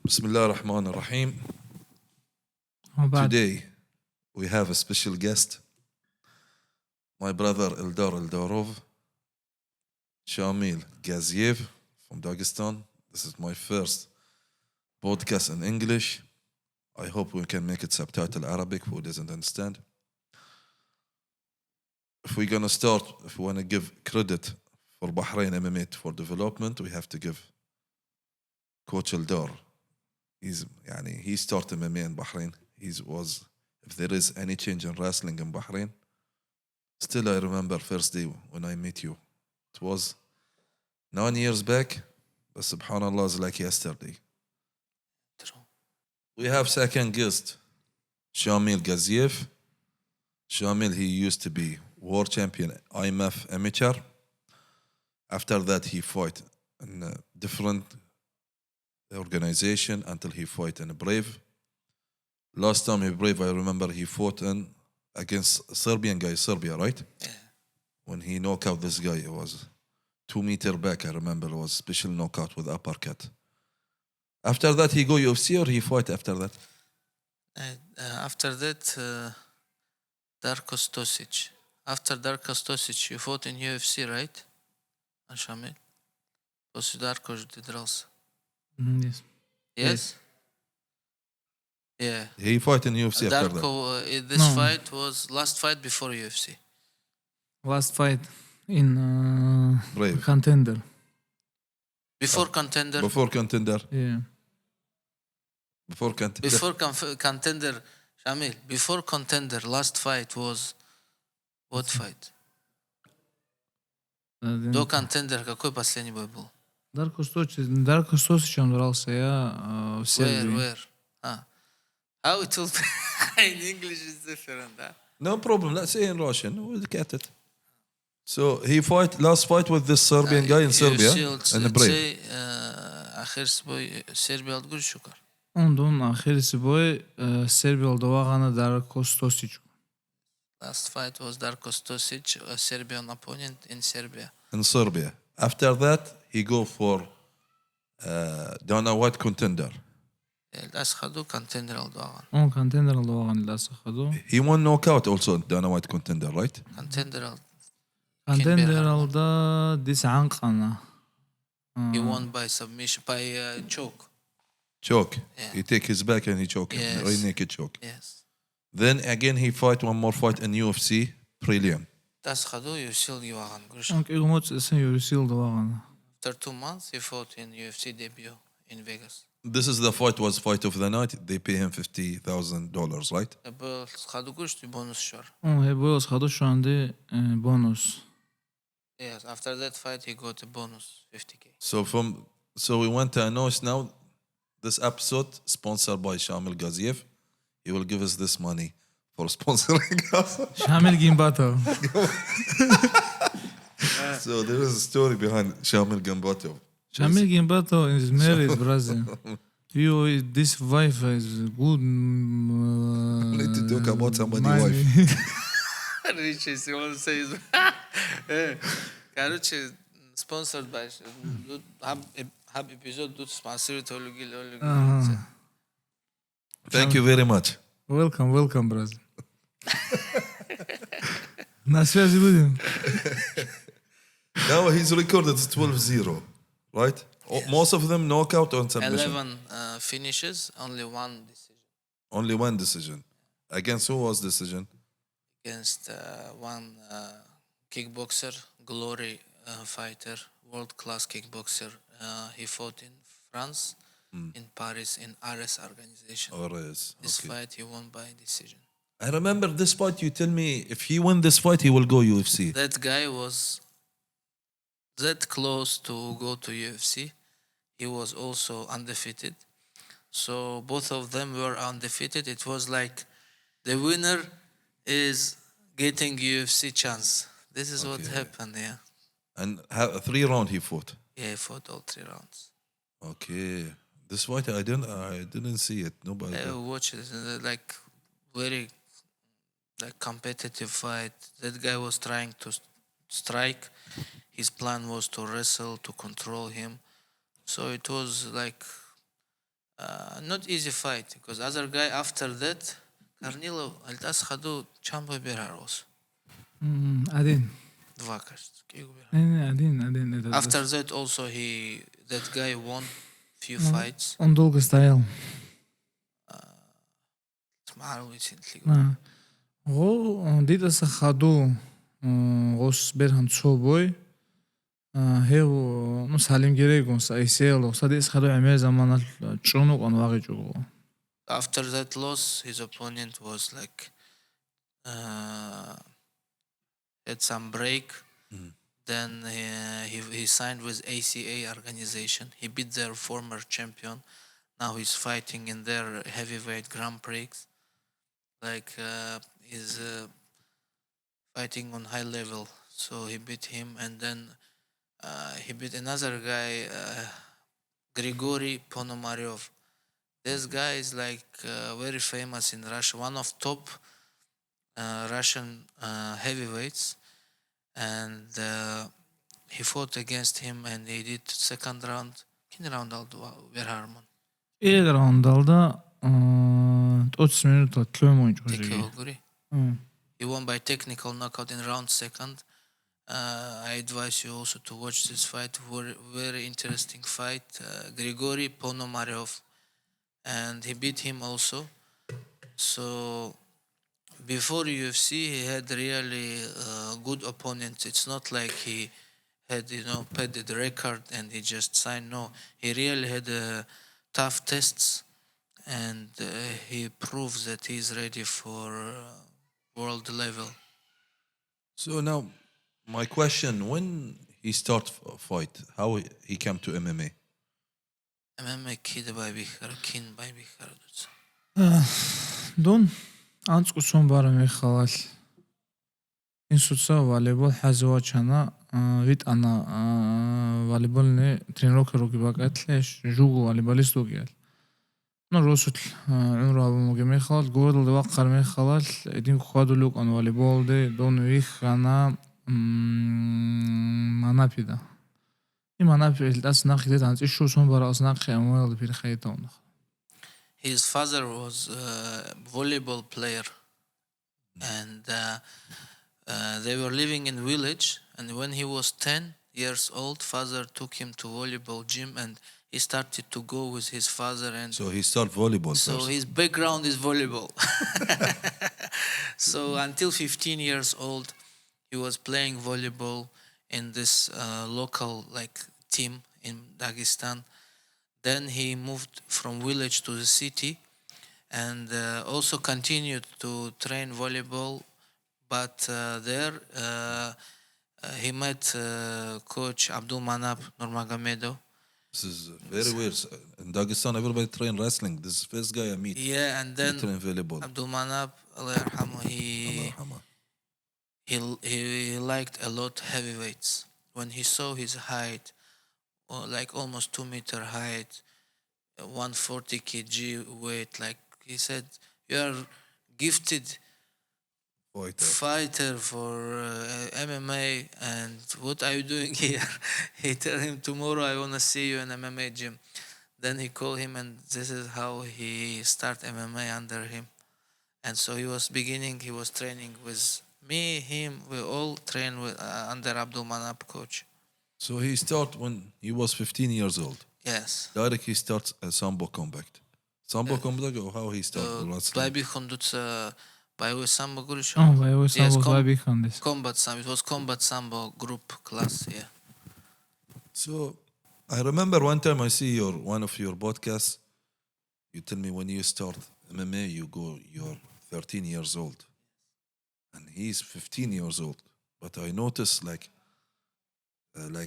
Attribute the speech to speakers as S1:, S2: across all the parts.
S1: Bismillah ar-Rahman ar-Rahim.
S2: وبعد
S1: Today we have a special guest, my brother Eldarov, Shamil Gaziev from Dagestan. This is my first podcast in English. I hope we can make it subtitle Arabic who doesn't understand. If we're gonna start, if we wanna give credit for Bahrain MMA for development, we have to give Coach Eldar. He started MMA in Bahrain. If there is any change in wrestling in Bahrain, still I remember first day when I met you. It was 9 years back, but subhanallah, it's like yesterday.
S3: True.
S1: We have second guest, Shamil Gaziev. Shamil, he used to be world champion IMF amateur. After that, he fought in a different organization until he fought in Brave. Last time he Brave, I remember he fought against Serbian guy, Serbia, right?
S3: Yeah.
S1: When he knocked out this guy, it was 2 meter back, I remember. It was special knockout with uppercut. After that, he go UFC or he fight after that?
S3: After that, Darko Stosic. After Darko Stosic, you fought in UFC, right? Shamil? После Darko ты дрался.
S2: yes.
S3: Yes? Yeah.
S1: He fight in UFC after that.
S3: Darko, this
S2: No.
S3: fight was last fight before UFC.
S2: Last fight in
S1: Brave.
S2: contender.
S3: Before contender.
S1: Before contender.
S2: Yeah.
S1: Before contender.
S3: Before contender. Shamil, before contender, last fight was what fight? До contender какой последний бой был?
S2: Дарко Стосичем дрался я в
S3: Where,
S2: Сербии.
S3: where? How it will be in English is different, huh?
S1: No problem. Let's say in Russian. We'll get it. So he last fight with this Serbian guy in Serbia and the Brave.
S3: آخر بوي Сербия алды görüşüyor.
S2: Ondan ahirisi boy Serbiyalı doğağana Darko Stosic.
S3: Last fight was Darko Stosic, a Serbian opponent in Serbia.
S1: In Serbia. After that, he go for Dana White contender.
S3: Last خدو contender алды алған.
S2: On contender doğağan lası xadu.
S1: He won knockout also in Dana White contender, right?
S3: Contender алды.
S2: Contender alda dis anqana.
S3: He won by submission, by choke.
S1: Choke.
S3: Yeah.
S1: He take his back and he choke him.
S3: Yes.
S1: Rear naked choke.
S3: Yes.
S1: Then again he fight one more fight in UFC prelim.
S3: Das خدو UFC алды алған görüşüyor.
S2: On ilmoç isen yürüsil doğağana.
S3: After 2 months, he fought in UFC debut in Vegas.
S1: This is the fight of the night. They pay him $50,000, right?
S3: Bu خدو görüştü bonus şor.
S2: On heboyos xadu şu anda bonus.
S3: Yes, after that fight, he got a bonus 50K.
S1: So we want to announce now this episode sponsored by Shamil Gaziev. He will give us this money for sponsoring us.
S2: Shamil Gimbatov.
S1: So there is a story behind Shamil Gambatov.
S2: Shamil Gimbatov is married, brother. This wife is good.
S1: We need to talk about somebody's
S2: money.
S1: wife.
S3: Rich is you want to say is короче sponsored by hab episode тут спонсирует Олугил.
S1: Thank you very much.
S2: Welcome, brother. На связи будем.
S1: Now he's recorded 12-0, right?
S3: Yes.
S1: Most of them knockout on submission.
S3: 11 finishes, only one decision
S1: Only one decision. Against who was decision?
S3: against one kickboxer, glory fighter, world class kickboxer. He fought in France, in Paris, in RS organization.
S1: Or
S3: This
S1: okay.
S3: fight he won by decision.
S1: I remember this fight. You tell me if he win this fight, he will go UFC.
S3: That guy was that close to go to UFC. He was also undefeated. So both of them were undefeated. It was like the winner is getting UFC chance. This is what
S1: Okay.
S3: happened, yeah.
S1: And 3 rounds he fought.
S3: Yeah, he fought all 3 rounds.
S1: Okay. This fight I didn't see it. Nobody.
S3: I watched it, like very like competitive fight. That guy was trying to strike. His plan was to wrestle, to control him. So it was like not easy fight because other guy after that, Carnilo, Altas Khadu, Chambo Beraros.
S2: عادين
S3: Два, кажется.
S2: عادين
S3: After that also that guy won few fights.
S2: он долго стоял. غو ديدا سخادو غوس берхан цобой هيو نص حاليم جريجون سايسيلو صديق خدو عمي زمان چونو قن واقعي جو.
S3: After that loss, his opponent was like had some break. Then he signed with ACA organization. He beat their former champion. Now he's fighting in their heavyweight Grand Prix. Like he's fighting on high level. So he beat him, and then he beat another guy, Grigory Ponomaryov. This guy is like very famous in Russia, one of top Russian heavyweights, and he fought against him, and he did second round. Kim round aldı Verharman?
S2: İlk roundda 30 minut atlıyorum oyuncu.
S3: Grigory. He won by technical knockout in round second. I advise you also to watch this fight. Very interesting fight. Grigory Ponomaryov, and he beat him also. So before UFC, he had really good opponents. It's not like he had padded record and he just signed. No, he really had tough tests, and he proves that he's ready for world level.
S1: So now, my question: when he start fight, how he came to MMA?
S3: MMA kid by Bihar, kin by Bihar.
S2: دون анцкусон барам ეხალალ ინსუცა ვალებოლ ჰაზოვაჩანა ვით ანა ვალებოლნე ტრენროკე როგი ბაკატლე ჟუგუ ვალებალისტოგიალ ნო როსუტ უნრავ მოგე მეხალ გორდლ ვაყარ მეხალალ ედინ ხვადული უკან ვალებოლდე დონ ვიხანა მანაფიდა იმანაფილდას ნახიდეთ ანცი შუსონ ბარავს ნახე ამოელ ფირხეიტაუნა.
S3: His father was a volleyball player, and they were living in village. And when he was 10 years old, father took him to volleyball gym, and he started to go with his father. And
S1: So he started volleyball
S3: so
S1: first.
S3: his background is volleyball. So until 15 years old, he was playing volleyball in this local team in Dagestan. Then he moved from village to the city, and also continued to train volleyball. But there he met coach Abdul Manap Nurmagomedov.
S1: This is very weird. In Dagestan, everybody train wrestling. This is the first guy I meet.
S3: Yeah, and then
S1: train volleyball.
S3: Abdul Manap, Allah yarhamu, he liked a lot heavyweights. When he saw his height, like almost 2 meter height, 140 kg weight, like he said, you are gifted fighter for MMA, and what are you doing here? He tell him, tomorrow I want to see you in MMA gym. Then he called him, and this is how he start MMA under him. And so he was training with me, him, we all train with under Abdul Manap coach.
S1: So he started when he was 15 years old.
S3: Yes.
S1: Direct he starts a sambo combat. Sambo combat, or how he started wrestling?
S3: Baby Khondutsa boyovой sambo group.
S2: боевой самбо баби хандес.
S3: Combat sambo. It was combat sambo group class. Yeah.
S1: So I remember one time I see one of your podcasts. You tell me when you start MMA, you're 13 years old, and he's 15 years old. But I noticed like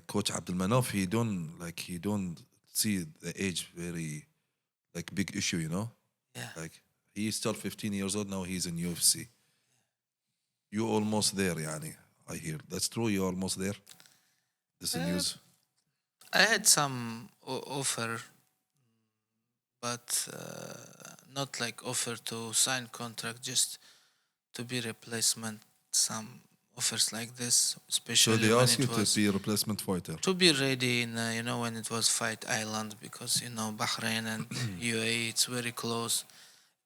S1: Coach Abdul Manaf, he don't see the age very like big issue,
S3: Yeah.
S1: Like he started 15 years old, now he's in UFC. You almost there, yani. I hear that's true. You're almost there. This is news.
S3: I had some offer, but not like offer to sign contract, just to be replacement some offers like this,
S1: So
S3: especially
S1: they
S3: when
S1: ask you
S3: it
S1: to
S3: was
S1: be a replacement fighter.
S3: to be ready in when it was Fight Island, because Bahrain and UAE, it's very close.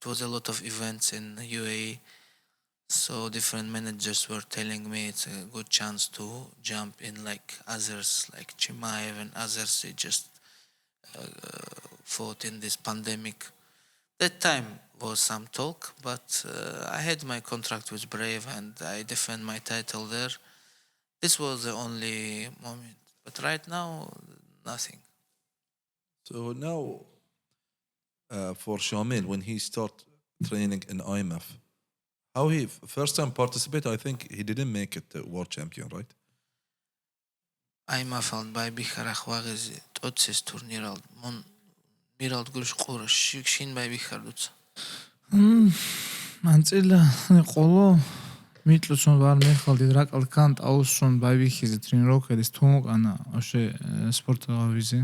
S3: It was a lot of events in UAE, so different managers were telling me it's a good chance to jump in like others, like Chimaev and others. They just fought in this pandemic. That time was some talk, but I had my contract with Brave and I defend my title there. This was the only moment, but right now, nothing.
S1: So now, for Shamil, when he start training in IMF, how he first time participate? I think he didn't make it world champion, right?
S3: Այմա ֆան բայ բիխարախ վաղեզի տոցես տուրնիրալ մոն միրալ գուրշ ყորը շին բայ բիխարդուց
S2: անցել ყոլո միտլուսոն վար մեխալ դրակալ կանտ աուսոն բայվիխիզի տրենիրոք էդես թոմոկ անա աշե սպորտ գավիզի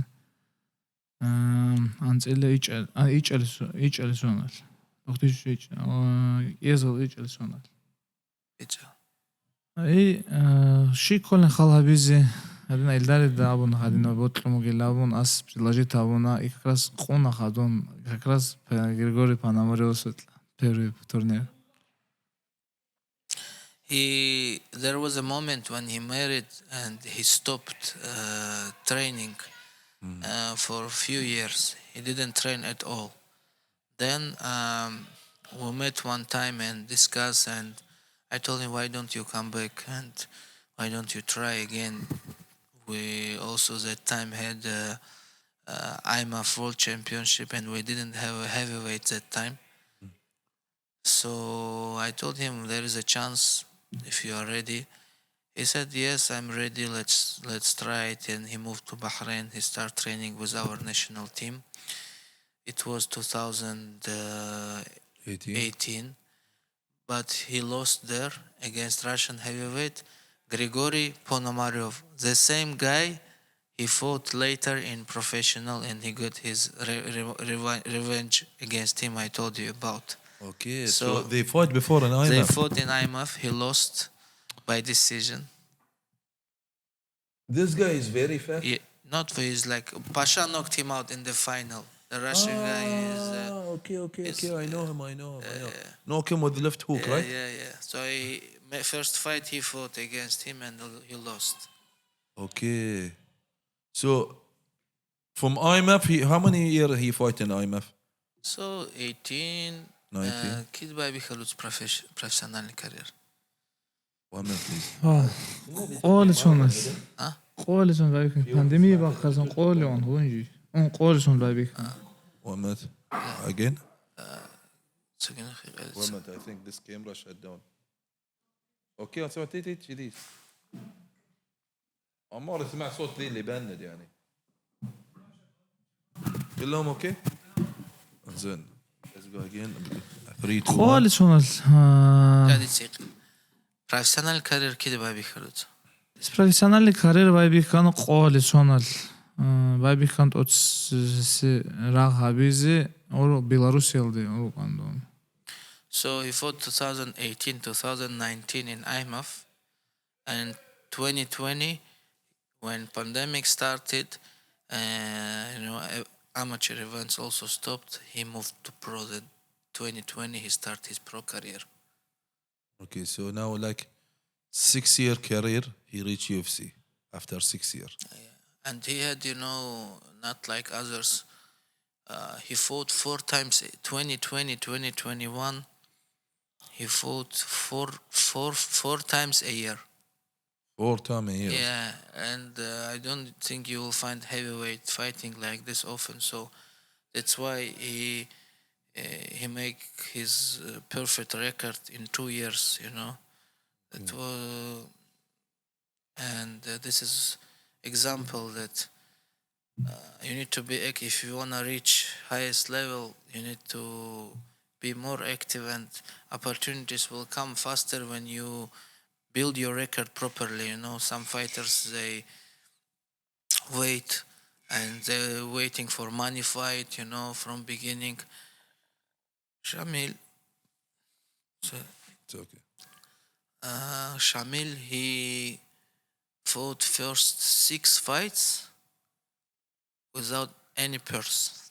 S2: անցել իջելսոնալ օխտիշ եզել իջելսոնալ
S3: Իջա
S2: Ei шиколен халабизи один элдари давон хадино ботлому гелавон ас приложить тавона и как раз қона хадон как раз Григорий Пономарев первый турнир.
S3: There was a moment when he married and he stopped training for a few years. He didn't train at all. Then we met one time and discussed, and I told him, why don't you come back and why don't you try again? We also that time had IMAF World Championship and we didn't have a heavyweight that time. So I told him there is a chance if you are ready. He said, yes, I'm ready. Let's try it. And he moved to Bahrain. He started training with our national team. It was 2018. But he lost there against Russian heavyweight Grigory Ponomaryov. The same guy he fought later in professional and he got his revenge against him I told you about.
S1: Okay, so they fought before in IMF.
S3: They fought in IMF. He lost by decision.
S1: This guy is very fat.
S3: Yeah, not very, he's like Pasha knocked him out in the final. The Russian guy is
S1: Okay. I know him. Knock him with the left hook, right?
S3: Yeah. So first fight he fought against him and he lost.
S1: Okay. So from IMF, how many years he fought in IMF?
S3: So 18.
S1: 19.
S3: Kid baby خلوص professional career.
S1: 1 minute, please.
S2: قولسون قولسون بايك بانديمي باخرسون قولون هونجي اون قولسون بايك
S1: 1 minute. Again?
S3: Second
S1: 1 minute. I think this camera shut down. Okay, so تيجي جديد. عمار سمع صوت ذي اللي بند يعني. كلهم اوكي؟ زين. Let's go again. 3 2 1.
S2: قولسون
S3: قاعد تسيق. Professional career كده baby خلوص.
S2: профессиональный карьер байбикан قولسون байбикан тоц рахабизи оро беларусиалди оро кандон.
S3: So he fought 2018, 2019 in IMAF, and 2020 when pandemic started, amateur events also stopped. He moved to pro. Then 2020 he started his pro career.
S1: Okay, so now like 6-year career, he reached UFC after 6 years.
S3: And he had, not like others. He fought 4 times, 2020, 2021. He fought four times a year.
S1: 4 times a year.
S3: Yeah, and I don't think you will find heavyweight fighting like this often. So that's why he make his perfect record in 2 years. That was, and this is example that you need to be if you wanna reach highest level. You need to be more active, and opportunities will come faster when you build your record properly. Some fighters they wait and they're waiting for money fight. From beginning. Shamil. So,
S1: It's okay.
S3: Shamil, he fought first 6 fights without any purse,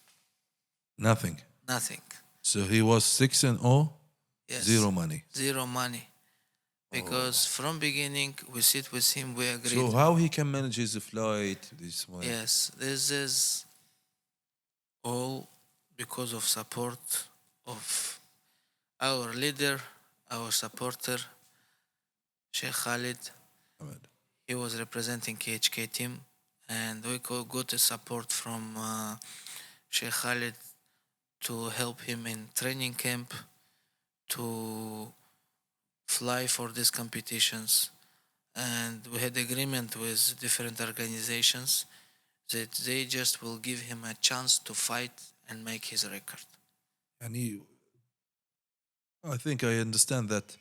S1: Nothing.
S3: nothing.
S1: So he was 6-0,
S3: Yes,
S1: zero money.
S3: zero money. Because from beginning we sit with him, we agreed.
S1: So how he can manage his flight? This one?
S3: Yes, this is all because of support of our leader, our supporter, Sheikh Khalid.
S1: Ahmed.
S3: He was representing KHK team, and we got the support from Sheikh Khalid to help him in training camp, to fly for these competitions. And we had agreement with different organizations that they just will give him a chance to fight and make his record.
S1: And I think I understand that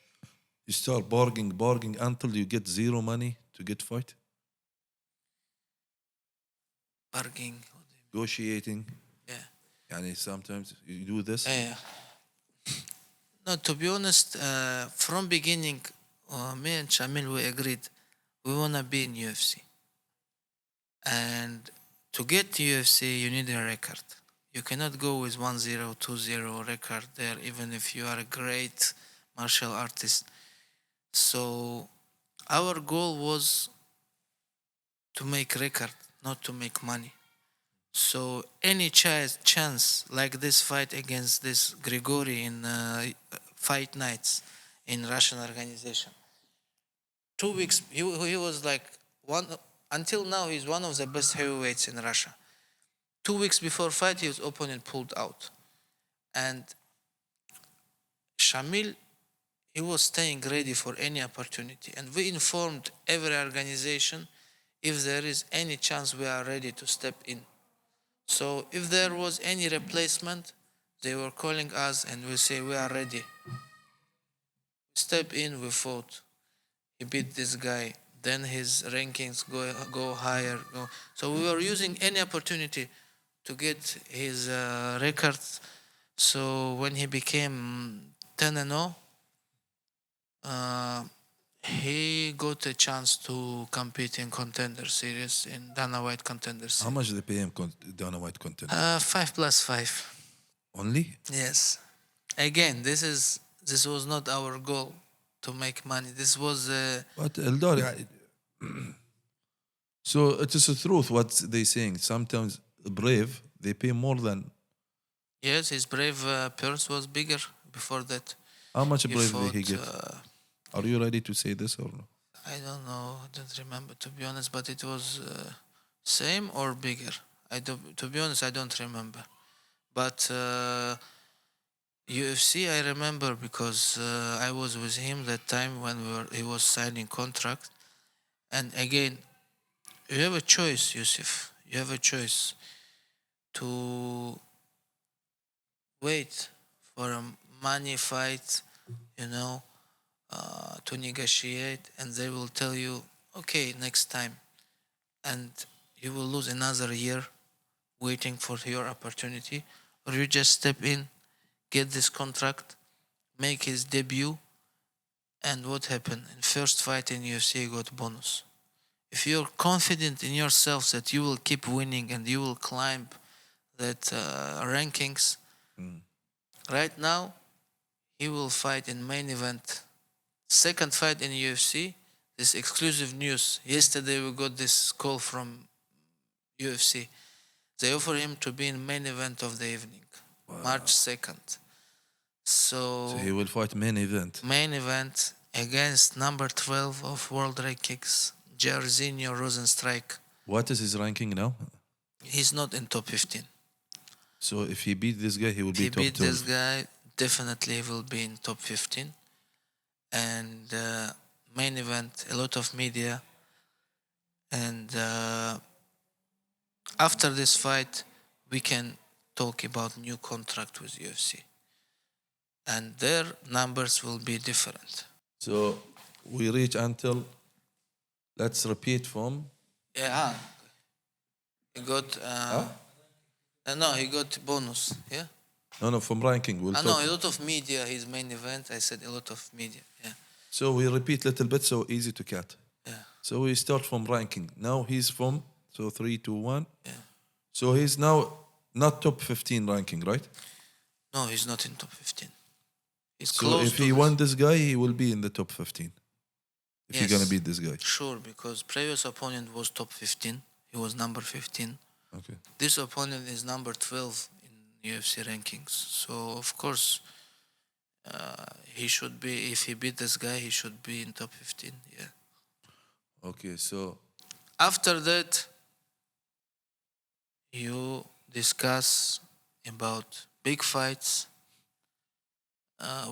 S1: you start bargaining until you get zero money to get fight,
S3: Bargaining.
S1: negotiating.
S3: Yeah.
S1: Yani sometimes you do this.
S3: Yeah. No, to be honest, from beginning, me and Shamil, we agreed we wanna be in UFC. And to get to UFC, you need a record. You cannot go with 1-0, 2-0 record there, even if you are a great martial artist. So our goal was to make record, not to make money. So any chance like this fight against this Grigori in fight nights in Russian organization. 2 weeks, he was like one, until now he's one of the best heavyweights in Russia. 2 weeks before fight, his opponent pulled out. And Shamil, he was staying ready for any opportunity. And we informed every organization if there is any chance we are ready to step in. So if there was any replacement, they were calling us and we say we are ready. Step in, we fought. He beat this guy. Then his rankings go higher. So we were using any opportunity to get his records. So when he became 10-0, he got a chance to compete in contender series, in Dana White contender
S1: How
S3: series.
S1: much they pay him Dana White contender?
S3: 5+5.
S1: Only?
S3: Yes. Again, this was not our goal to make money. This was
S1: But eldar, so it is the truth what they saying. Sometimes brave they pay more than.
S3: yes, his brave purse was bigger before that.
S1: How much
S3: He
S1: brave
S3: fought,
S1: he get? Are you ready to say this or no?
S3: I don't know. I don't remember, to be honest. But it was same or bigger. To be honest, I don't remember. But UFC, I remember because I was with him that time when he was signing contract. And again, you have a choice, Yusuf. You have a choice to wait for a money fight, to negotiate, and they will tell you, okay, next time. And you will lose another year waiting for your opportunity. Or you just step in, get this contract, make his debut, and what happened? In first fight in UFC, you got bonus. If you're confident in yourself that you will keep winning and you will climb that rankings, right now, he will fight in main event. Second fight in UFC, this exclusive news. Yesterday we got this call from UFC. They offer him to be in main event of the evening, March 2nd.
S1: So he will fight main event.
S3: Main event against number 12 of world rankings, Jairzinho Rosenstrike.
S1: What is his ranking now?
S3: He's not in top 15.
S1: So if he beat this guy, he will
S3: If
S1: be
S3: he
S1: top
S3: beat
S1: 12.
S3: this guy, definitely he will be in top 15. And main event, a lot of media. And after this fight, we can talk about new contract with UFC. And their numbers will be different.
S1: So we reach until, let's repeat from.
S3: Yeah. He got no, he got bonus. Yeah.
S1: No, from ranking. We'll
S3: No,
S1: talk.
S3: a lot of media. His main event. I said a lot of media. Yeah.
S1: So we repeat little bit, so easy to cut.
S3: Yeah.
S1: So we start from ranking. Now he's from 3, 2, 1.
S3: Yeah.
S1: So he's now not top 15 ranking, right?
S3: No, he's not in top 15. He's
S1: So
S3: close
S1: if
S3: to
S1: he
S3: this.
S1: won this guy, he will be in the top 15. If you're gonna
S3: Yes.
S1: beat this guy.
S3: Sure, because previous opponent was top 15. He was number 15.
S1: Okay.
S3: This opponent is number 12 in UFC rankings. So of course, he should be. If he beat this guy, he should be in top 15. Yeah.
S1: Okay, so
S3: After that, you discuss about big fights.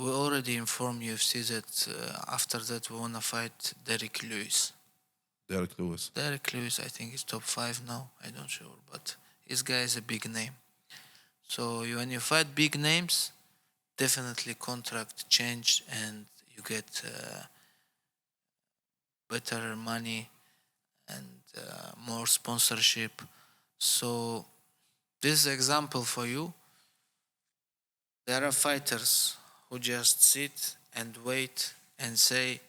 S3: We already informed UFC that after that we wanna fight Derek Lewis.
S1: Derek Lewis.
S3: Derek Lewis, I think, is top 5 now. I don't sure, but this guy is a big name. So when you fight big names, definitely contract change and you get better money and more sponsorship. So this is example for you. There are fighters who just sit and wait and say,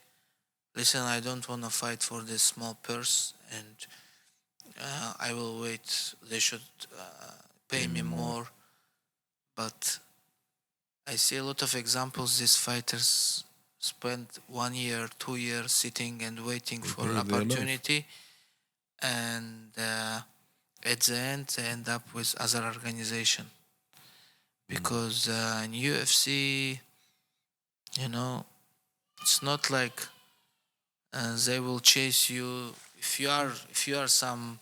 S3: listen, I don't want to fight for this small purse and I will wait. They should pay me more. But I see a lot of examples. These fighters spend 1 year, 2 years sitting and waiting for
S1: pay their life.
S3: opportunity. And at the end, they end up with other organization. Because in UFC, you know, it's not like they will chase you. If you are some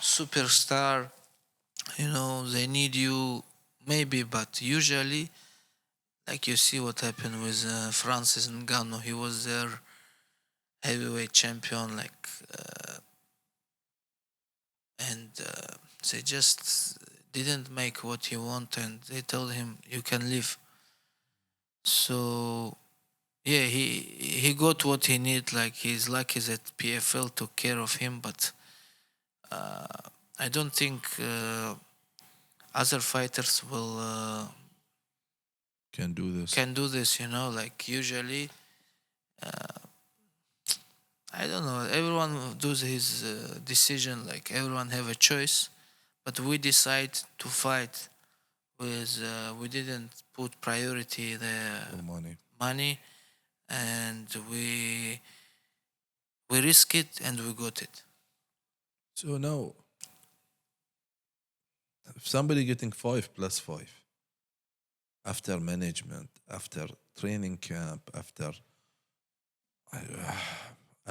S3: superstar, you know, they need you maybe, but usually, like you see what happened with Francis Ngannou. He was their heavyweight champion, like, and they just didn't make what he wanted, and they told him you can leave. So yeah, he got what he need. Like, he's lucky that PFL took care of him, but I don't think other fighters will
S1: Can do this.
S3: can do this. You know, like usually, I don't know. Everyone does his decision. Like, everyone have a choice, but we decide to fight with. We didn't put priority the
S1: For
S3: money, and we risk it and we got it.
S1: So now, if somebody getting 5+5 after management, after training camp, after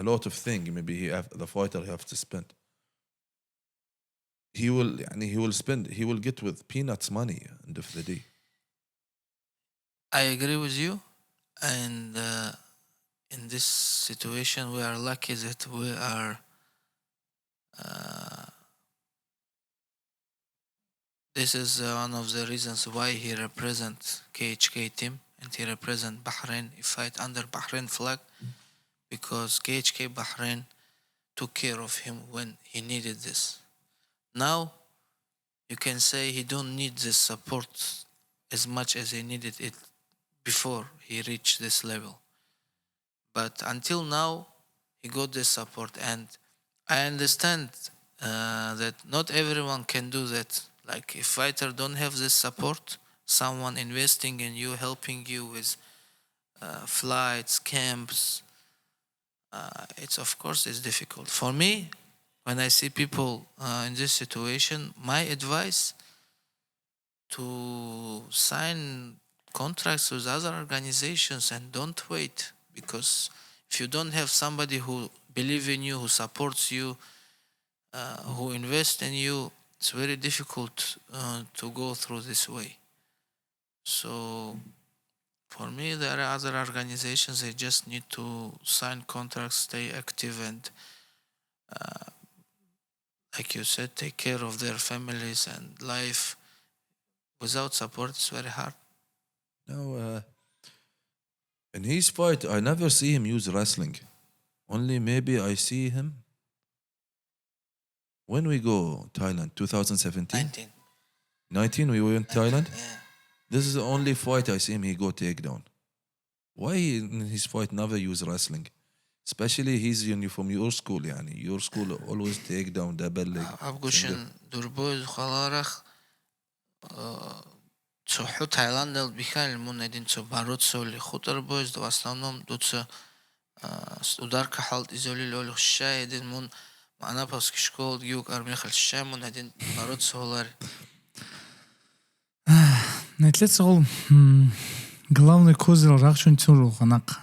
S1: a lot of things, maybe the fighter have to spend. He will get with peanuts money end of the day.
S3: I agree with you, and in this situation, we are lucky that we are. This is one of the reasons why he represents KHK team and he represents Bahrain. He fight under Bahrain flag because KHK Bahrain took care of him when he needed this. Now, you can say he don't need this support as much as he needed it before he reached this level. But until now, he got this support, and I understand that not everyone can do that. Like, if fighter don't have this support, someone investing in you, helping you with flights, camps, it's of course it's difficult. For me, when I see people in this situation, my advice to sign contracts with other organizations and don't wait, because if you don't have somebody who believe in you, who supports you, who invest in you, it's very difficult to go through this way. So for me, there are other organizations, they just need to sign contracts, stay active, and like you said, take care of their families and life. Without support, it's very hard.
S1: Now, in his fight, I never see him use wrestling. Only maybe I see him when we go Thailand, 2017.
S3: 19.
S1: 19, we went Thailand.
S3: Yeah.
S1: This is the only fight I see him, he go takedown. Why in his fight never use wrestling? Especially he's from your school, يعني. Your school always take down double leg.
S3: Abgushin durboy khalarach цоху Таиландел бихал мун един цо барот соли хутар боз в основном дуца ударка халт изоли лол хша един мун манапаски школ юг армихал ша мун един барот солар.
S2: Нетлец ол главный козырь рахшун цуру ханак.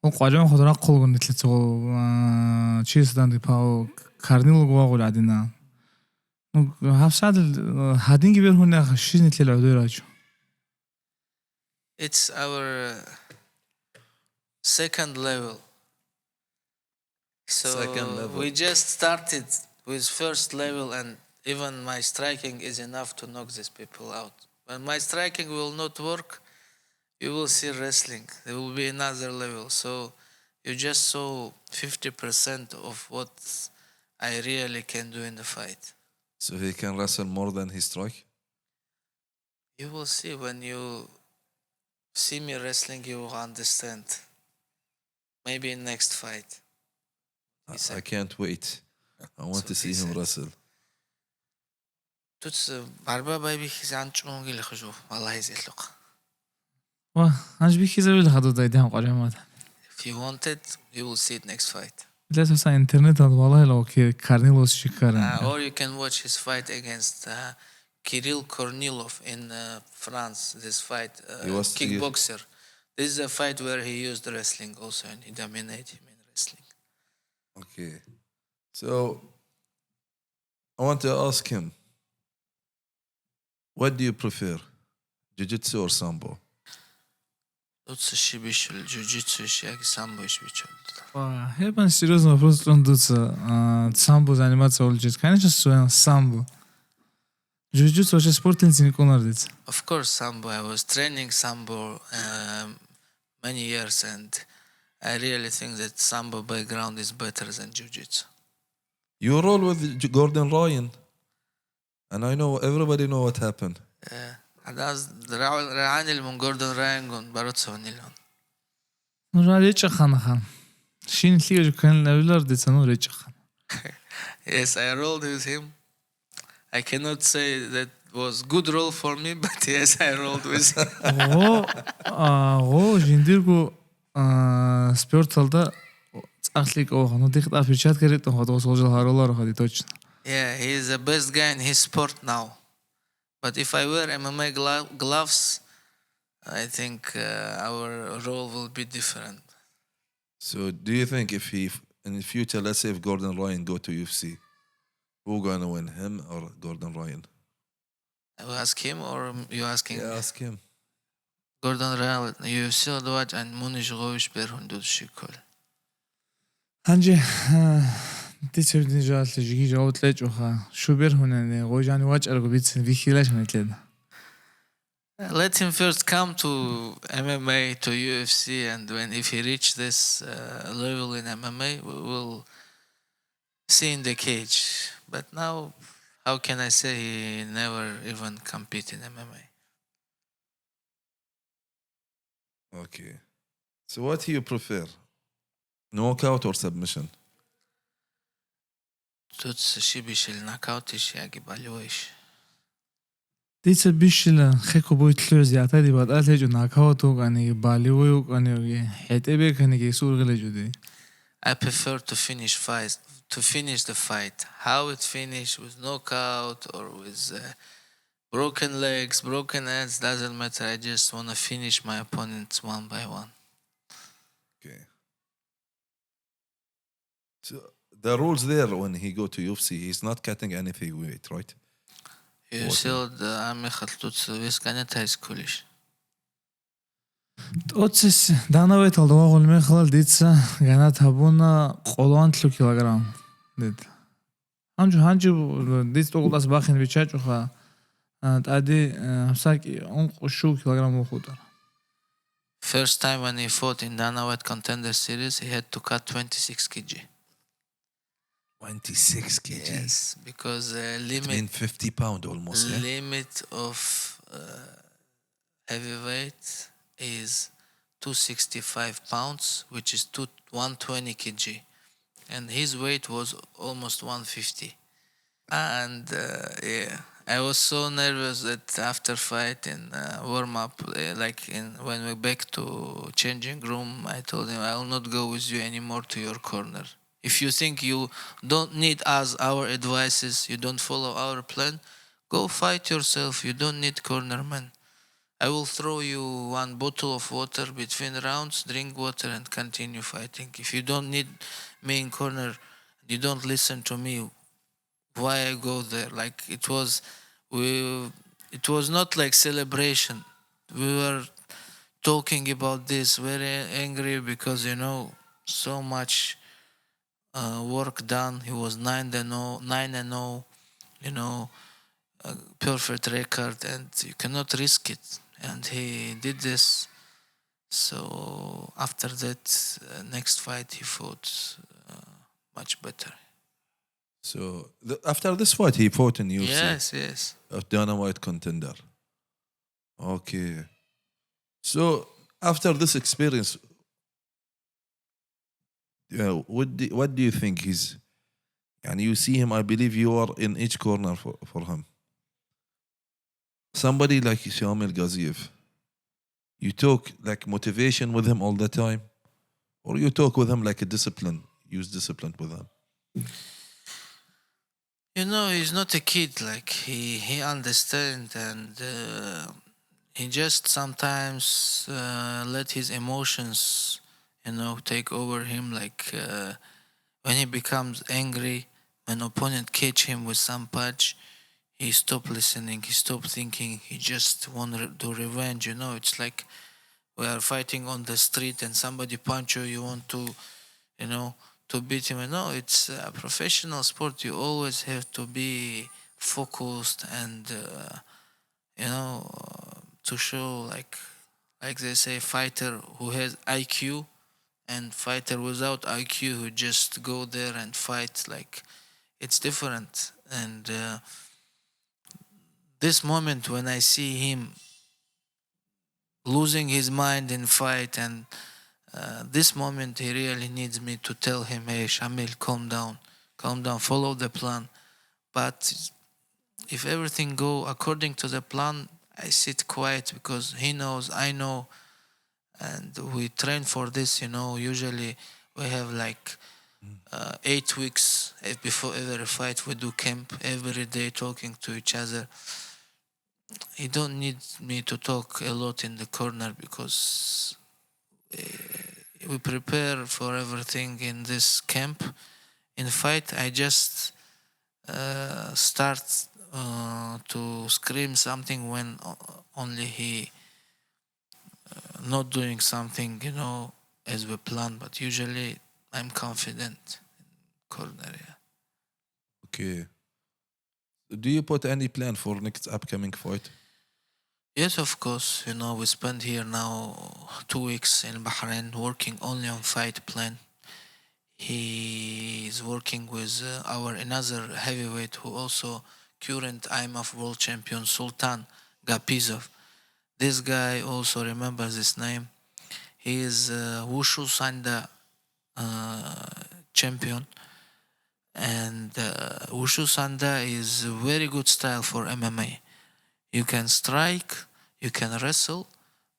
S2: Он qajam xodra qolgun нетлец ол чисдан дипау карнил гвагул адина. Ну хавсад хадинги берхуна шиз нетлел адурач.
S3: It's our second level. So
S1: Second level.
S3: we just started with first level, and even my striking is enough to knock these people out. When my striking will not work, you will see wrestling. There will be another level. So you just saw 50% of what I really can do in the fight.
S1: So he can wrestle more than his strike?
S3: You will see when you see me wrestling, you will understand. Maybe in next fight.
S1: I can't wait. I want
S3: So
S1: to see
S3: he
S1: him
S3: said.
S1: wrestle.
S3: Tuts barba baby хизанчун гэл хажу валай зэлэг.
S2: Ва анж би хизавил хадод айдан qajamad.
S3: If you want it, you will see it next fight.
S2: Лесоса интернет ал валай ло ки Карнилос шикарен.
S3: Or you can watch his fight against Kirill Kornilov in France. This fight,
S1: He was
S3: kickboxer. This is a fight where he used wrestling also, and he dominated him in wrestling.
S1: Okay. So I want to ask him, what do you prefer? Jiu-jitsu or sambo?
S3: Tuts shibishul jiu-jitsu shag sambo shibishul.
S2: Ва хебан серьезный вопрос он дуца самбо заниматься улучшить. Конечно, самбо. Jiu-jitsu вообще спортен никонар дец.
S3: Of course, sambo. I was training sambo many years, and I really think that sambo background is better than jiu-jitsu.
S1: You roll with Gordon Ryan, and I know everybody know what happened.
S3: هذا رعاني من جوردن راينغون باروتسو نيلون.
S2: Ну реча хан. Шин лиг кан левлер дец ну реча хан.
S3: Yes, I rolled with him. I cannot say that was good roll for me, but yes, I rolled with him.
S2: О жиндиргу спорталда цахлик ого ну дихт афичат керет ходо сожил харолар ходи точно.
S3: Yeah, he is the best guy in his sport now. But if I wear MMA gloves, I think our role will be different.
S1: So do you think if he in the future, let's say if Gordon Ryan go to UFC, who gonna win, him or Gordon Ryan?
S3: I will ask him, or you asking me?
S1: Ask him.
S3: Gordon Ryan, UFC odwaj and Munish Goish berhundud shikol.
S2: Анже дицэвдэн жаал жиги жавтлаж уха шубер хүнэ гойжаны вач арго битсэн вихилаш мэтлээд.
S3: Let him first come to MMA, to UFC, and if he reach this level in MMA, we will see in the cage. But now, how can I say he never even compete in MMA?
S1: Okay. So what do you prefer? Knockout or submission?
S3: Тут шибишил нокаутиш яги балюиш.
S2: Дицэ бишэл хэко бойтлоос ятади бад алэж нокаут гани балиу гани хэтебе гани сургэлэж үдэ.
S3: I prefer to finish the fight. How it finish, with knockout or with broken legs, broken heads, doesn't matter. I just want to finish my opponents one by one.
S1: Okay. So the rules there when he go to UFC, he's not cutting anything weight, right?
S3: You see the army خلطوت ويسكانة تايسكوليش.
S2: Оцэс данавэт алдгаа гол мехал дицэ гана табуна 7 кг дэд. Ханжи диц тоглас бахын бичаач уха тади саки 10 кг ухудар.
S3: First time when he fought in Dana White Contender Series, he had to cut 26 kg.
S1: 26 kg.
S3: Yes, because
S1: It means 50 pounds almost.
S3: limit of heavyweight is 265 pounds, which is 120 kg, and his weight was almost 150. And yeah, I was so nervous that after fight in warm up, like in when we back to changing room, I told him I will not go with you anymore to your corner. If you think you don't need us, our advices, you don't follow our plan, go fight yourself. You don't need corner, man. I will throw you one bottle of water between rounds, drink water, and continue fighting. If you don't need me in corner, you don't listen to me, why I go there? Like we, it was not like celebration. We were talking about this, very angry because so much work done. He was 9-0, 9-0, you know, perfect record, and you cannot risk it. And he did this. So after that, next fight he fought much better.
S1: So after this fight, he fought in UFC,
S3: Yes, yes.
S1: a dynamite contender. Okay. So after this experience, what do you think he's? And you see him, I believe you are in each corner for him. Somebody like Shamil Gaziev, you talk like motivation with him all the time, or you talk with him like a discipline, use discipline with him.
S3: He's not a kid. Like he understands, and he just sometimes let his emotions, take over him. Like when he becomes angry, when opponent catch him with some punch, he stop listening. He stop thinking. He just want to do revenge. It's like we are fighting on the street and somebody punch you. You want to, you know, to beat him. No, it's a professional sport. You always have to be focused and to show like they say, fighter who has IQ and fighter without IQ who just go there and fight. Like it's different. And this moment when I see him losing his mind in fight, and this moment he really needs me to tell him, hey Shamil, calm down, follow the plan. But if everything go according to the plan, I sit quiet because he knows, I know, and we train for this. Usually we have like 8 weeks before every fight. We do camp every day, talking to each other. He don't need me to talk a lot in the corner because we prepare for everything in this camp. In fight, I just start to scream something when only he not doing something, as we plan. But usually, I'm confident in corner. Yeah.
S1: Okay. Do you put any plan for next upcoming fight?
S3: Yes, of course. We spend here now 2 weeks in Bahrain working only on fight plan. He is working with our another heavyweight who also current IMAF world champion Sultan Gapizov. This guy also remembers this name. He is Wushu Sanda champion, and Wushu Sanda is a very good style for MMA. You can strike, you can wrestle,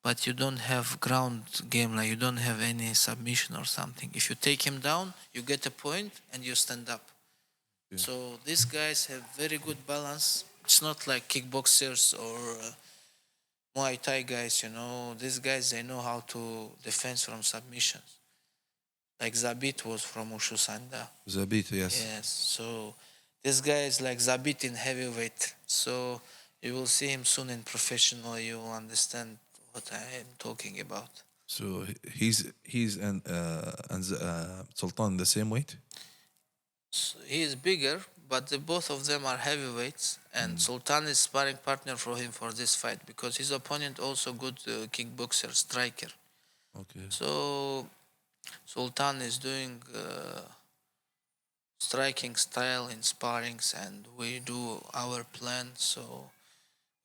S3: but you don't have ground game, like you don't have any submission or something. If you take him down, you get a point and you stand up.
S1: Yeah.
S3: So these guys have very good balance. It's not like kickboxers or Muay Thai guys. These guys, they know how to defend from submissions. Like Zabit was from Ushu Sanda.
S1: Zabit, yes.
S3: Yes. So this guy is like Zabit in heavyweight. So you will see him soon in professional. You will understand what I am talking about.
S1: So he's and Sultan the same weight.
S3: So he is bigger, but both of them are heavyweights. And Sultan is sparring partner for him for this fight because his opponent also good kickboxer, striker.
S1: Okay.
S3: So Sultan is doing striking style in sparrings, and we do our plan. So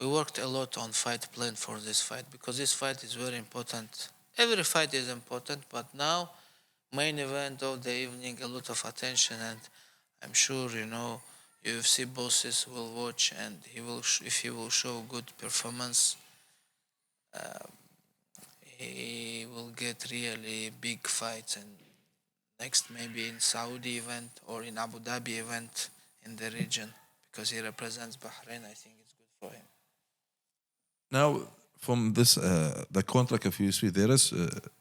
S3: we worked a lot on fight plan for this fight because this fight is very important. Every fight is important, but now main event of the evening, a lot of attention, and I'm sure UFC bosses will watch, and if he will show good performance, he will get really big fights, and next maybe in Saudi event or in Abu Dhabi event in the region, because he represents Bahrain. I think it's good for him.
S1: Now, from this, the contract of UFC, there is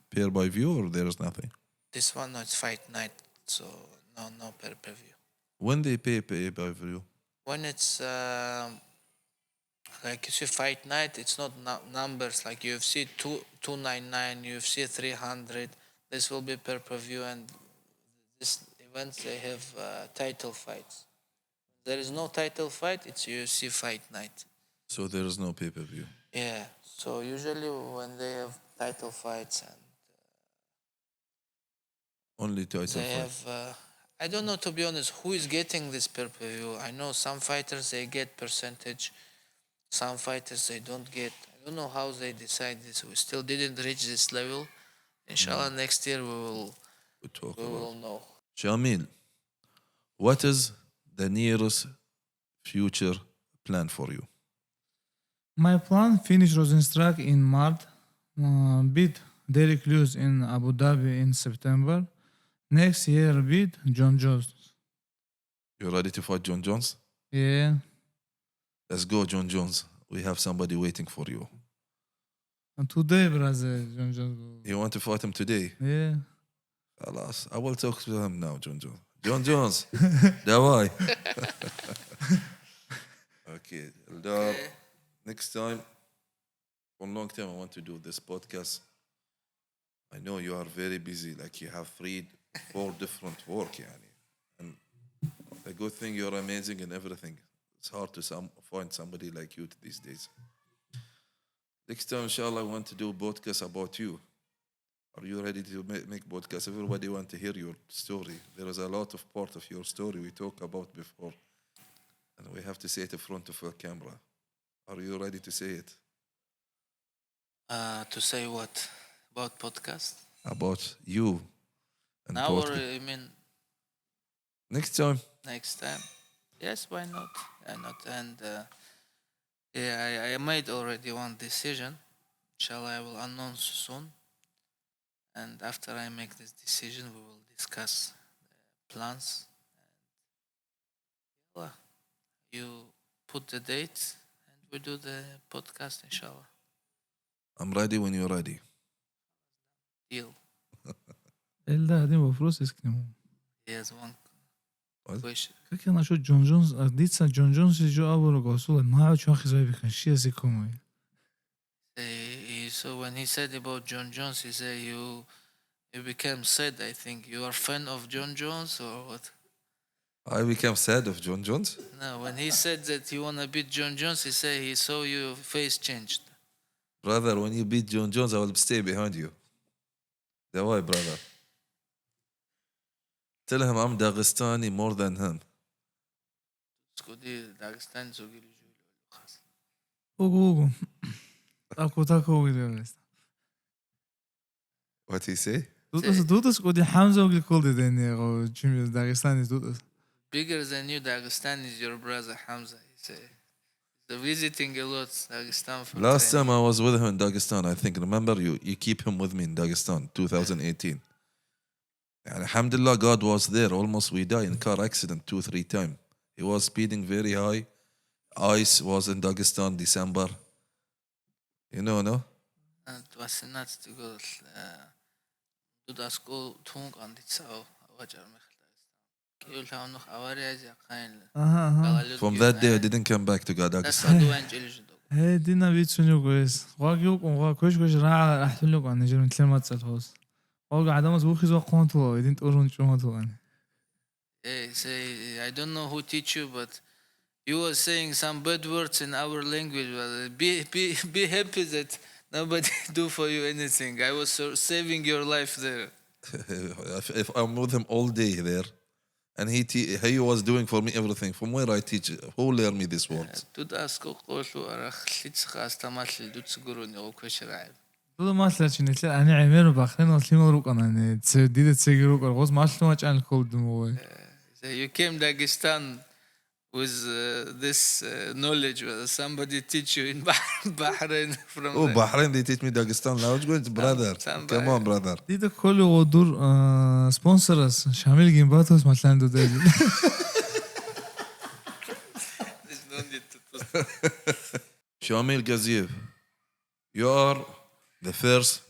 S1: pay by view or there is nothing?
S3: This one, no, it's fight night, so no pay-per-view.
S1: When they pay by view?
S3: When it's like you see fight night, it's not numbers like UFC 299, UFC 300. This will be pay-per-view, and this events they have title fights. There is no title fight, it's UFC fight night.
S1: So there is no pay per view.
S3: Yeah, so usually when they have title fights, and
S1: Only title
S3: they
S1: fight.
S3: have I don't know, to be honest, who is getting this pay-per-view. I know some fighters they get percentage, some fighters they don't get. I don't know how they decide this. We still didn't reach this level. Inshallah, next year we will know.
S1: Shamil, what is the nearest future plan for you?
S2: My plan: finish Rosenstruck in March, beat Derek Lewis in Abu Dhabi in September. Next year, beat John Jones.
S1: You ready to fight John Jones?
S2: Yeah.
S1: Let's go, John Jones. We have somebody waiting for you.
S2: And today, brother, John Jones.
S1: You want to fight him today?
S2: Yeah.
S1: Alas, I will talk to him now, John Jones. John Jones, Dawai. Okay, Eldar, next time, for a long time, I want to do this podcast. I know you are very busy, like you have 4 different work, yani. And the good thing, you're amazing in everything. It's hard to find somebody like you these days. Next time, inshallah, I want to do a podcast about you. Are you ready to make podcast? Everybody want to hear your story. There is a lot of part of your story we talked about before. And we have to say it in front of a camera. Are you ready to say it?
S3: To say what? About podcast?
S1: About you. And
S3: Now or
S1: podcast.
S3: I mean
S1: Next time.
S3: next time? Yes, why not? Why not? And I made already one decision. Inshallah, I will announce soon. And after I make this decision, we will discuss plans. And you put the date, and we do the podcast, inshallah.
S1: I'm ready when you're ready.
S3: Deal.
S2: Eldar, det var process que não.
S3: He has one
S1: What?
S3: question.
S2: Как я насчет John Jones? Дитса John Jones جو أول قصول ما شو أخي زي بكن شيء زي كومي.
S3: So when he said about John Jones, he said you became sad. I think you are fan of John Jones or what?
S1: I became sad of John Jones.
S3: No, when he said that you wanna beat John Jones, he said he saw your face changed.
S1: Brother, when you beat John Jones, I will stay behind you. That's why, brother. Tell him I'm Dagestani more than him.
S3: Skudi Dagestan zogili julu khas.
S2: أوغو تاكو ويدرس.
S1: What he say?
S2: دوتس قدي حمزة وقل كل ده دنيا أو جيم داغستاني دوتس.
S3: Bigger than you, Dagestan is your brother Hamza. He said he's visiting a lot Dagestan. For
S1: Last
S3: training.
S1: time I was with him in Dagestan, I think, remember you keep him with me in Dagestan, 2018. And alhamdulillah, God was there. Almost we died in car accident 2-3 times. He was speeding very high. Ice was in Dagestan, December. You know, no?
S3: It was not to go to the school tung on the sao wajar Kiyul ha noch awari aja kain.
S1: From that day, I didn't come back to
S3: That's
S1: Dagestan.
S3: how do I
S2: هاي دينا بيت سونيو كويس. واقيوك كويش راح تقولك عن نجيب مثل ما تسألهوس. واقع عدم تقول خذوا قوانتو يدين تقولون شو ما تقولون.
S3: Say I don't know who teach you, but you were saying some bad words in our language. But be happy that nobody do for you anything. I was saving your life there.
S1: If I'm with him all day there, and he was doing for me everything. From where I teach, who learned me these words?
S3: Тут аско qolu araq lits khas tamal dut siguruni o kweshraib.
S2: Todo маслач нэлээ ани амир бахрын олимор руу канаа дидэ цэгэр рүү гоос машлмач ан колдмоо.
S3: So you came Dagestan with this knowledge. Somebody teach you in Bahrain from
S1: Oh,
S3: the
S1: Bahrain, they teach me Dagestan language, brother. Come on, brother.
S2: Дидэ коло одур спонсорас Shamil Gaz маслан дудэ.
S3: There's no need to
S1: Shamil Gaziev, you are the first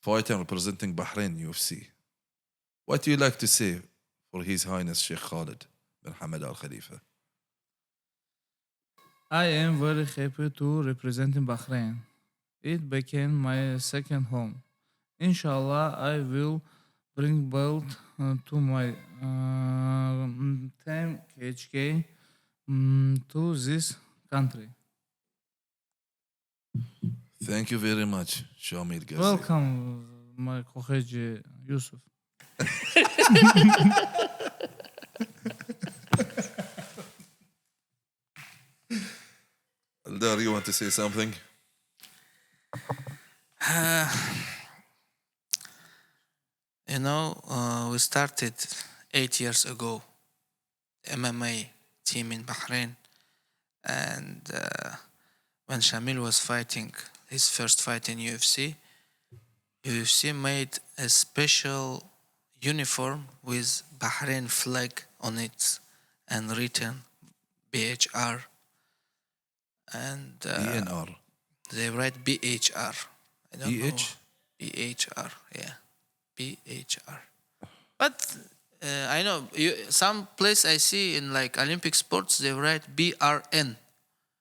S1: fighter representing Bahrain UFC. What do you like to say for His Highness Sheikh Khalid bin Hamad Al Khalifa?
S2: I am very happy to represent Bahrain. It became my second home. Inshallah, I will bring belt to my team KHK to this country.
S1: Thank you very much, Shamil Gaz.
S2: Welcome, my Koheji Yusuf.
S1: Eldar, you want to say something?
S3: You know, we started 8 years ago, MMA team in Bahrain, and when Shamil was fighting his first fight in UFC made a special uniform with Bahrain flag on it and written BHR, and
S1: ENR.
S3: they write BHR. I don't know.
S1: BH?
S3: BHR, yeah. BHR. But I know some place I see in like Olympic sports they write BRN.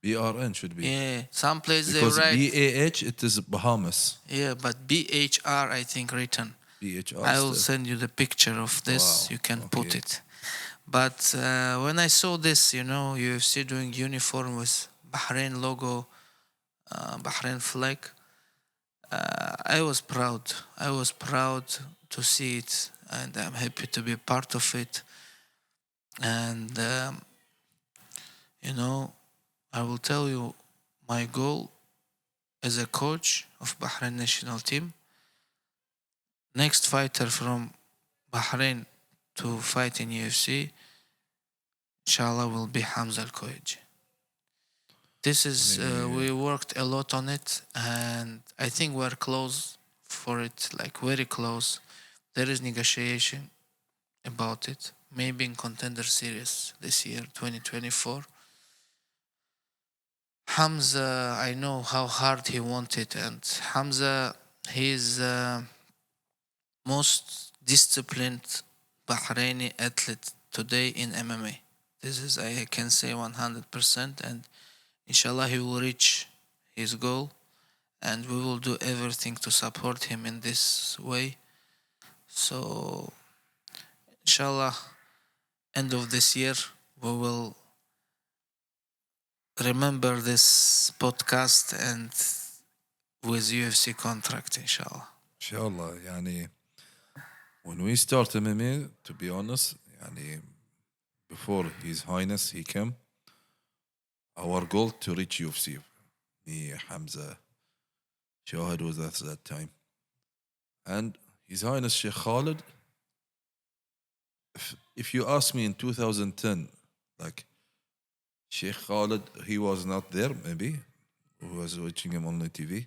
S1: BRN should be.
S3: Yeah, some place
S1: Because
S3: they write.
S1: BAH, it is Bahamas.
S3: Yeah, but BHR I think written.
S1: BHR.
S3: I will send you the picture of this.
S1: Wow,
S3: You can put
S1: okay.
S3: it. But when I saw this, you know, UFC doing uniform with Bahrain logo, Bahrain flag, I was proud. I was proud to see it, and I'm happy to be part of it. And you know, I will tell you my goal as a coach of Bahrain national team. Next fighter from Bahrain to fight in UFC, inshallah, will be Hamza Al-Koyeji. This is we worked a lot on it, and I think we're close for it, like very close. There is negotiation about it, maybe in contender series this year, 2024. Hamza, I know how hard he wanted, and Hamza, he's most disciplined Bahraini athlete today in MMA. This is, I can say 100%, and inshallah he will reach his goal, and we will do everything to support him in this way. So inshallah, end of this year we will remember this podcast and with UFC contract, inshallah.
S1: Inshallah, yani, when we start MMA, to be honest, yani, before His Highness he came, our goal to reach UFC. Me, Hamza, Shahid was at that time. And His Highness Sheikh Khalid, if you ask me in 2010, like, Sheikh Khalid, he was not there, maybe. Who was watching him on the TV.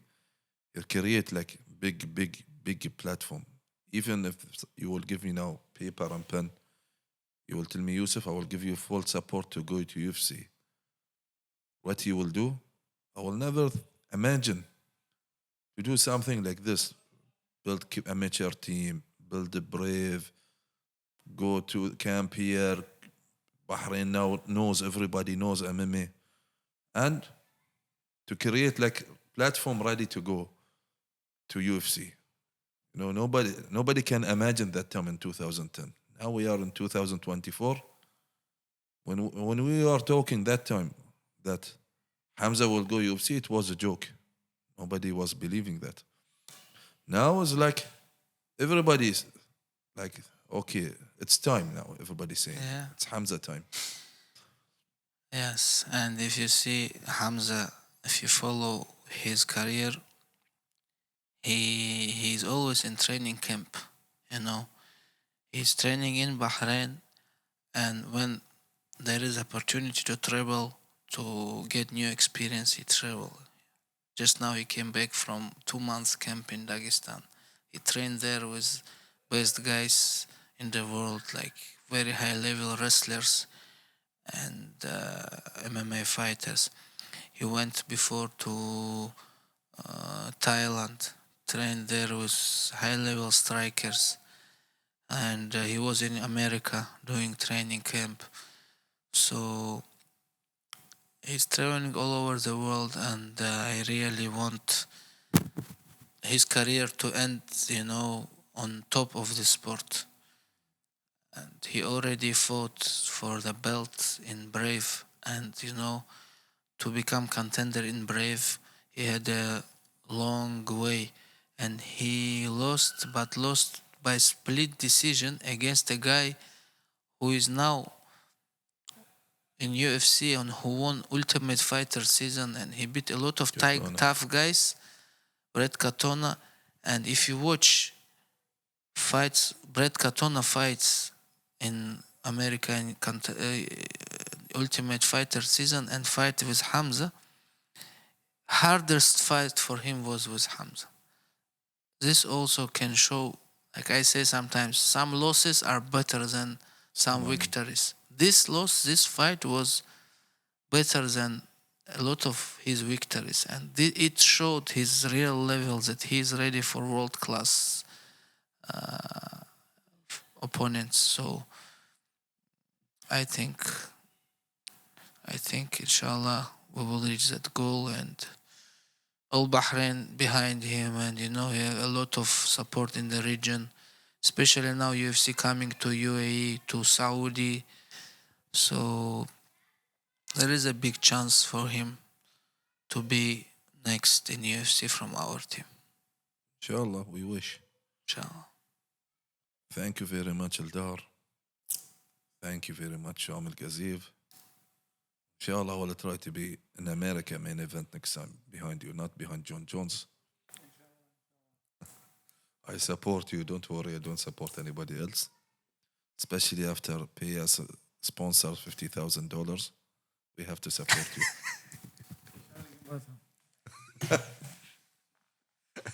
S1: He'll create like big platform. Even if you will give me now paper and pen, you will tell me, Yusuf, I will give you full support to go to UFC. What he will do, I will never imagine to do something like this. Build amateur team, build a brave, go to camp here. Bahrain now knows, everybody knows MMA. And to create like platform ready to go to UFC. You know, nobody can imagine that time in 2010. Now we are in 2024. When we are talking that time that Hamza will go UFC, it was a joke. Nobody was believing that. Now it's like everybody's like, okay, it's time now. Everybody's saying it's Hamza time.
S3: Yes, and if you see Hamza, if you follow his career, he's always in training camp, you know. He's training in Bahrain, and when there is opportunity to travel to get new experience, he travel. Just now he came back from 2 months camp in Dagestan. He trained there with best guys in the world, like very high level wrestlers and MMA fighters. He went before to Thailand, trained there with high level strikers, and he was in America doing training camp. So he's traveling all over the world, and I really want his career to end, on top of the sport. And he already fought for the belt in Brave, and to become contender in Brave, he had a long way, and he lost, but lost by split decision against a guy who is now in UFC and who won Ultimate Fighter season, and he beat a lot of
S1: Katona.
S3: tough guys, Brett Katona. And if you watch fights, Brett Katona fights in American Ultimate Fighter season and fight with Hamza, hardest fight for him was with Hamza. This also can show, like I say sometimes, some losses are better than some victories. This fight was better than a lot of his victories, and it showed his real level, that he is ready for world class opponents. So I think inshallah we will reach that goal, and all Bahrain behind him, and he have a lot of support in the region, especially now UFC coming to UAE, to Saudi. So there is a big chance for him to be next in UFC from our team.
S1: Inshallah, we wish.
S3: Inshallah.
S1: Thank you very much, Eldar. Thank you very much, Shamil Gaziev. Inshallah, I will try to be in America main event next time behind you, not behind John Jones. I support you. Don't worry. I don't support anybody else. Especially after pay us sponsor $50,000. We have to support you.